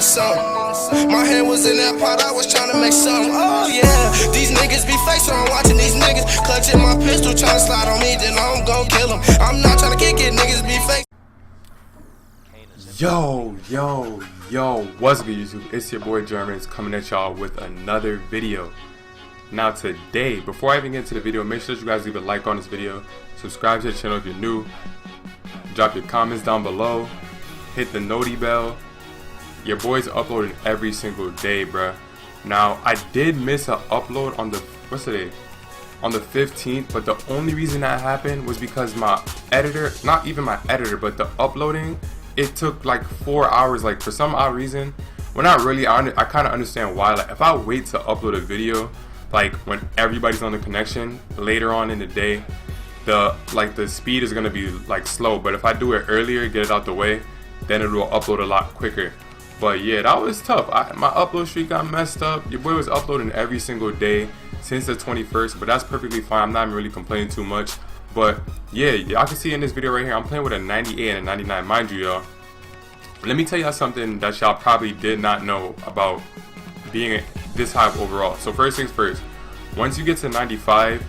something. My hand was in that pot, I was trying to make something. Oh yeah, these niggas be fake, so I'm watching these niggas clutching my pistol, trying to slide on me, then I'm gon' kill them. I'm not trying to kick it, niggas be fake. Yo, what's good, YouTube? It's your boy Germans coming at y'all with another video. Now today, before I even get into the video, make sure that you guys leave a like on this video, subscribe to the channel if you're new, drop your comments down below, hit the noti bell. Your boy's uploading every single day, bruh. Now I did miss an upload on the on the 15th, but the only reason that happened was because my editor, not even my editor, but the uploading, it took like 4 hours. Like for some odd reason, well, not really, I kind of understand why. Like if I wait to upload a video like when everybody's on the connection later on in the day, the speed is gonna be like slow. But if I do it earlier, get it out the way, then it will upload a lot quicker. But yeah, that was tough. My upload streak got messed up. Your boy was uploading every single day since the 21st, but that's perfectly fine. I'm not really complaining too much. But yeah, y'all can see in this video right here, I'm playing with a 98 and a 99. Mind you, y'all, let me tell y'all something that y'all probably did not know about being this high overall. So first things first, once you get to 95,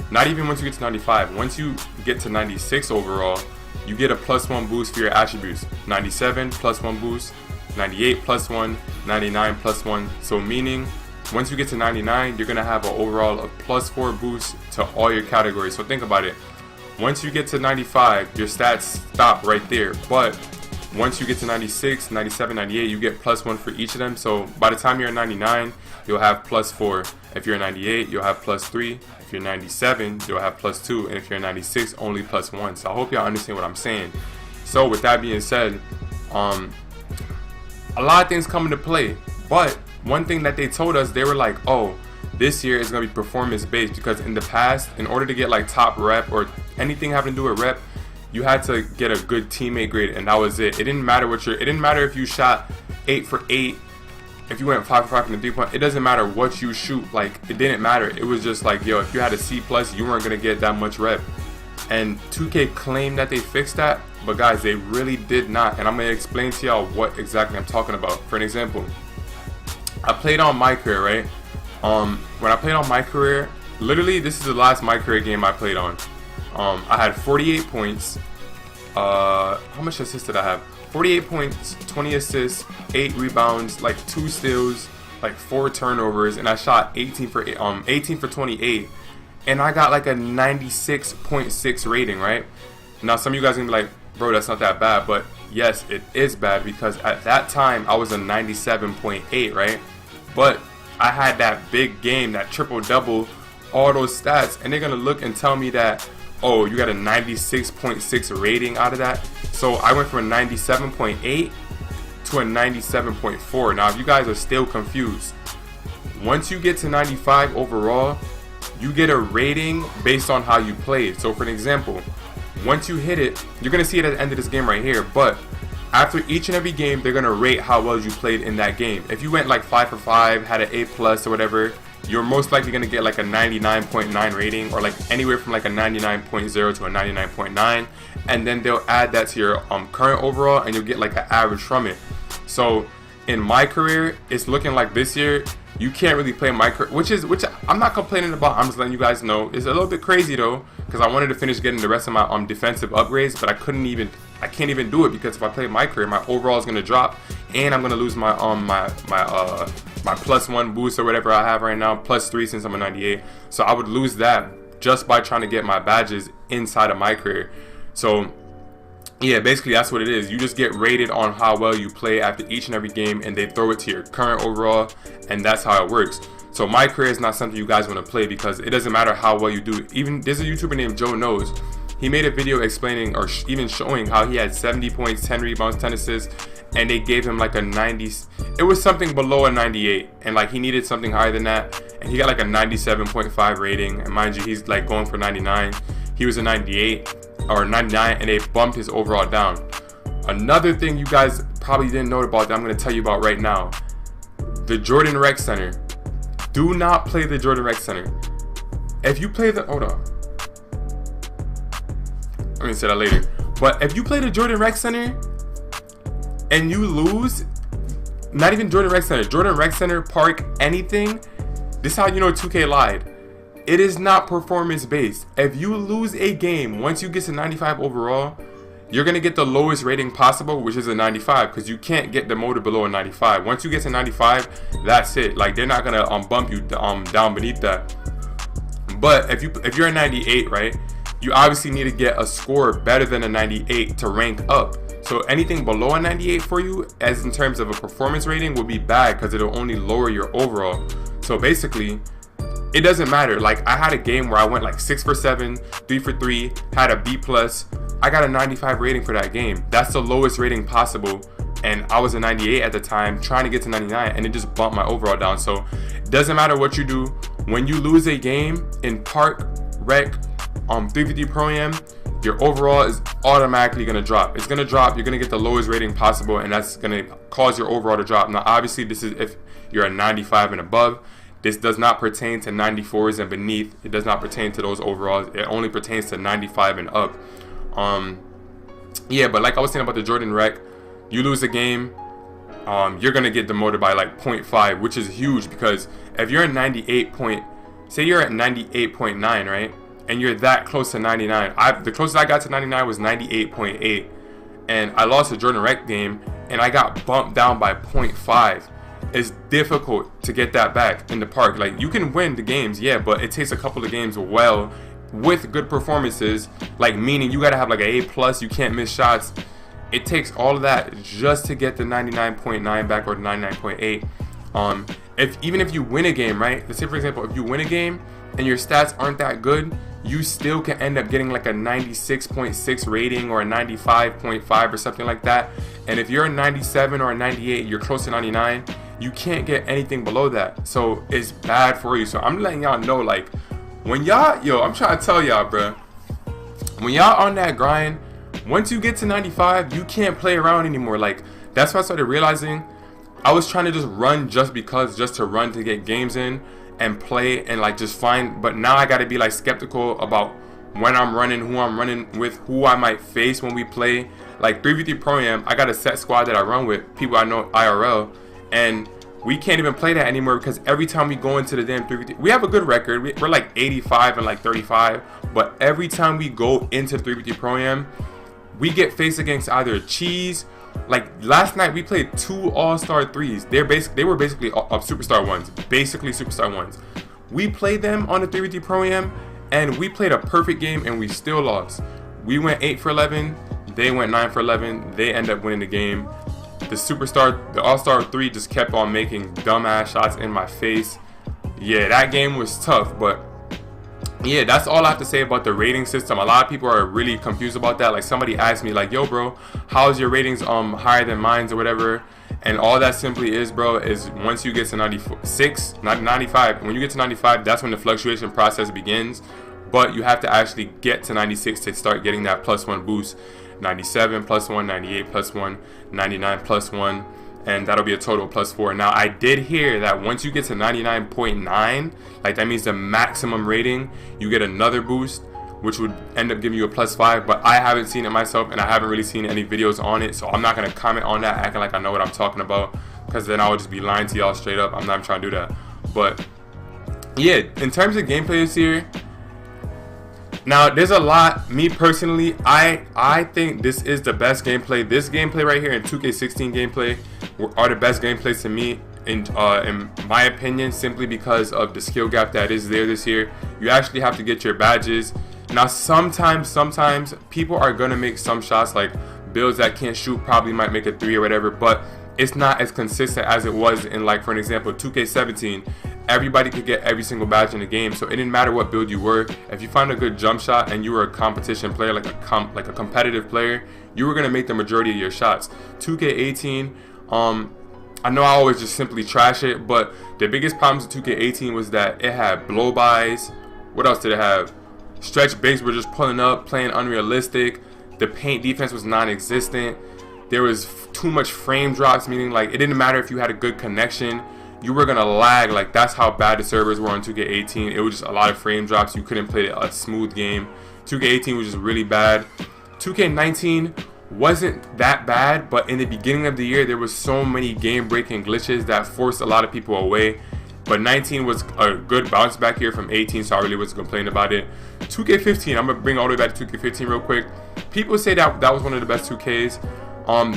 not even once you get to 95, once you get to 96 overall, you get a +1 boost for your attributes. 97 +1 boost, 98 +1, 99 +1. So meaning once you get to 99, you're gonna have an overall of +4 boost to all your categories. So think about it. Once you get to 95, your stats stop right there. But once you get to 96, 97, 98, you get +1 for each of them. So by the time you're at 99, you'll have +4. If you're 98, you'll have +3. If you're 97, you'll have +2. And if you're 96, only +1. So I hope y'all understand what I'm saying. So with that being said, a lot of things come into play. But one thing that they told us, they were like, oh, this year is going to be performance based, because in the past, in order to get like top rep or anything having to do with rep, you had to get a good teammate grade, and that was it. It didn't matter it didn't matter if you shot 8 for 8, if you went 5 for 5 from the 3-point. It doesn't matter what you shoot. Like, it didn't matter. It was just like, yo, if you had a C+, you weren't going to get that much rep. And 2K claimed that they fixed that, but guys, they really did not. And I'm going to explain to y'all what exactly I'm talking about. For an example, I played on my career, right? When I played on my career, literally this is the last my career game I played on. I had 48 points. How much assists did I have? 48 points, 20 assists, 8 rebounds, like 2 steals, like 4 turnovers, and I shot 18 for 28, and I got like a 96.6 rating, right? Now some of you guys are gonna be like, bro, that's not that bad, but yes, it is bad, because at that time I was a 97.8, right? But I had that big game, that triple-double, all those stats, and they're gonna look and tell me that, oh, you got a 96.6 rating out of that. So I went from a 97.8 to a 97.4. Now if you guys are still confused, once you get to 95 overall, you get a rating based on how you played. So for an example, once you hit it, you're gonna see it at the end of this game right here, but after each and every game, they're gonna rate how well you played in that game. If you went like 5 for 5, had an A+ or whatever, you're most likely gonna get like a 99.9 rating, or like anywhere from like a 99.0 to a 99.9, and then they'll add that to your current overall, and you'll get like an average from it. So in my career, it's looking like this year you can't really play my career, which I'm not complaining about. I'm just letting you guys know it's a little bit crazy though, because I wanted to finish getting the rest of my defensive upgrades, but I can't even do it, because if I play my career, my overall is gonna drop, and I'm gonna lose my my +1 boost or whatever I have right now, +3 since I'm a 98. So I would lose that just by trying to get my badges inside of my career. So yeah, basically that's what it is. You just get rated on how well you play after each and every game, and they throw it to your current overall, and that's how it works. So my career is not something you guys want to play, because it doesn't matter how well you do. Even there's a YouTuber named Joe Knows. He made a video explaining, or even showing, how he had 70 points, 10 rebounds, 10 assists, and they gave him like a 90. It was something below a 98, and like he needed something higher than that, and he got like a 97.5 rating. And mind you, he's like going for 99. He was a 98 or 99, and they bumped his overall down. Another thing you guys probably didn't know about that I'm going to tell you about right now: the Jordan Rec Center. Do not play the Jordan Rec Center. If you play the, hold on, I'm gonna say that later. But if you play the Jordan Rec Center and you lose, not even Jordan Rec Center. Jordan Rec Center, Park, anything. This is how you know 2K lied. It is not performance based. If you lose a game, once you get to 95 overall, you're going to get the lowest rating possible, which is a 95, because you can't get demoted below a 95. Once you get to 95, that's it. Like, they're not going to bump you down beneath that. But if you're a 98, right, you obviously need to get a score better than a 98 to rank up. So anything below a 98 for you, as in terms of a performance rating, will be bad because it'll only lower your overall. So basically, it doesn't matter. Like, I had a game where I went like 6 for 7, 3 for 3, had a B+. I got a 95 rating for that game. That's the lowest rating possible. And I was a 98 at the time, trying to get to 99, and it just bumped my overall down. So it doesn't matter what you do. When you lose a game in Park, Rec, 350 Pro Am, your overall is automatically going to drop. It's going to drop. You're going to get the lowest rating possible, and that's going to cause your overall to drop. Now, obviously, this is if you're a 95 and above. This does not pertain to 94s and beneath. It does not pertain to those overalls. It only pertains to 95 and up. Yeah, but like I was saying about the Jordan Rec, you lose a game, you're going to get demoted by like 0.5, which is huge, because if you're at 98 point, say you're at 98.9, right? And you're that close to 99. The closest I got to 99 was 98.8. And I lost a Jordan Rec game, and I got bumped down by 0.5. It's difficult to get that back in the Park. Like, you can win the games, yeah, but it takes a couple of games well with good performances. Like, meaning you gotta have like an A+, you can't miss shots. It takes all of that just to get the 99.9 back, or the 99.8. Even if you win a game, right? Let's say, for example, if you win a game and your stats aren't that good, you still can end up getting like a 96.6 rating or a 95.5 or something like that. And if you're a 97 or a 98, you're close to 99, you can't get anything below that. So it's bad for you. So I'm letting y'all know, like, when y'all, I'm trying to tell y'all, bruh, when y'all on that grind, once you get to 95, you can't play around anymore. Like, that's why I started realizing I was trying to just run just to run to get games in and play and like just find. But now I got to be like skeptical about when I'm running, who I'm running with, who I might face when we play. Like 350 Pro Am, I got a set squad that I run with, people I know IRL, and we can't even play that anymore because every time we go into the damn 350, we have a good record. We're like 85 and like 35, but every time we go into 350 Pro Am, we get faced against either Cheese. Like last night, we played 2 All-Star 3s. They were basically Superstar 1s, basically Superstar 1s. We played them on the 350 Pro Am, and we played a perfect game, and we still lost. We went 8 for 11. They went 9 for 11. They end up winning the game. The All-Star 3 just kept on making dumbass shots in my face. Yeah, that game was tough, but yeah, that's all I have to say about the rating system. A lot of people are really confused about that. Like, somebody asked me, like, yo, bro, how's your ratings higher than mine or whatever? And all that simply is, bro, is once you get to 96, not 95, when you get to 95, that's when the fluctuation process begins. But you have to actually get to 96 to start getting that +1 boost. 97 +1, 98 +1, 99 +1, and that'll be a total +4. Now, I did hear that once you get to 99.9, like that means the maximum rating, you get another boost, which would end up giving you a +5, but I haven't seen it myself, and I haven't really seen any videos on it, so I'm not going to comment on that acting like I know what I'm talking about, because then I would just be lying to y'all straight up. I'm not trying to do that. But yeah, in terms of gameplay this year, now there's a lot. Me personally, I think this is the best gameplay. This gameplay right here and 2K16 gameplay are the best gameplays to me, in my opinion, simply because of the skill gap that is there this year. You actually have to get your badges. Now sometimes people are gonna make some shots, like builds that can't shoot probably might make a 3 or whatever, but it's not as consistent as it was in, like, for an example, 2K17. Everybody could get every single badge in the game, so it didn't matter what build you were. If you found a good jump shot and you were a competition player, like a competitive player, you were gonna make the majority of your shots. 2K18, I know I always just simply trash it, but the biggest problems with 2K18 was that it had blow-bys. What else did it have? Stretch bigs were just pulling up, playing unrealistic. The paint defense was non-existent. There was too much frame drops, meaning like it didn't matter if you had a good connection, you were gonna lag. Like, that's how bad the servers were on 2K18. It was just a lot of frame drops. You couldn't play a smooth game. 2K18 was just really bad. 2K19 wasn't that bad, but in the beginning of the year there was so many game-breaking glitches that forced a lot of people away. But 19 was a good bounce back here from 18, so I really wasn't complaining about it. 2K15, I'm gonna bring all the way back to 2K15 real quick. People say that that was one of the best 2Ks.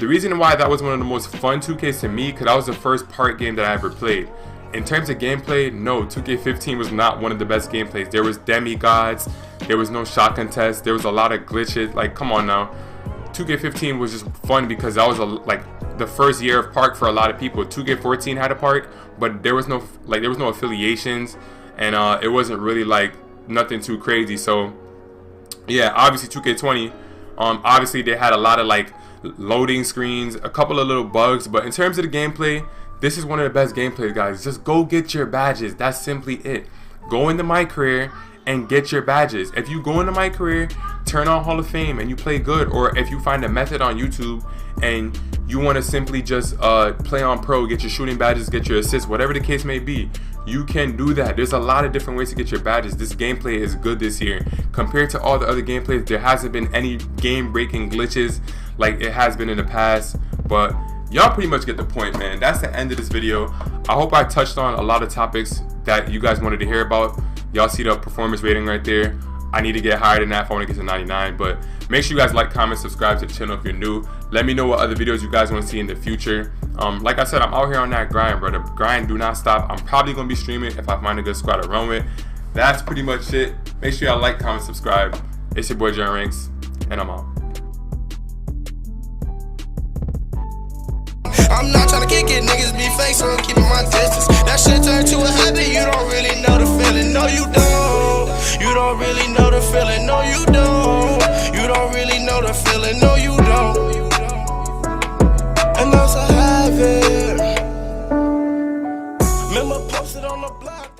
The reason why that was one of the most fun 2Ks to me, because that was the first part game that I ever played. In terms of gameplay, no, 2K15 was not one of the best gameplays. There was demigods, there was no shot contest, there was a lot of glitches. Like, come on now. 2K15 was just fun because that was like the first year of park for a lot of people. 2K14 had a park, but there was no affiliations, and it wasn't really like nothing too crazy. So yeah, obviously 2K20, obviously they had a lot of like loading screens, a couple of little bugs, but in terms of the gameplay, this is one of the best gameplays, guys. Just go get your badges. That's simply it. Go into My Career and get your badges. If you go into My Career, turn on Hall of Fame, and you play good, or if you find a method on YouTube and you want to simply just play on pro, get your shooting badges, get your assists, whatever the case may be, you can do that. There's a lot of different ways to get your badges. This gameplay is good this year. Compared to all the other gameplays, there hasn't been any game-breaking glitches like it has been in the past, but y'all pretty much get the point, man. That's the end of this video. I hope I touched on a lot of topics that you guys wanted to hear about. Y'all see the performance rating right there. I need to get higher than that if I want to get to 99, but make sure you guys like, comment, subscribe to the channel if you're new. Let me know what other videos you guys want to see in the future. Like I said, I'm out here on that grind, brother. Grind do not stop. I'm probably going to be streaming if I find a good squad to run with. That's pretty much it. Make sure y'all like, comment, subscribe. It's your boy John Ranks, and I'm out. I'm not tryna kick it, niggas be fake, so I'm keeping my distance. That shit turned to a habit, you don't really know the feeling. No, you don't. You don't really know the feeling. No, you don't. You don't really know the feeling. No, you don't. And that's a habit. Remember posted on the block.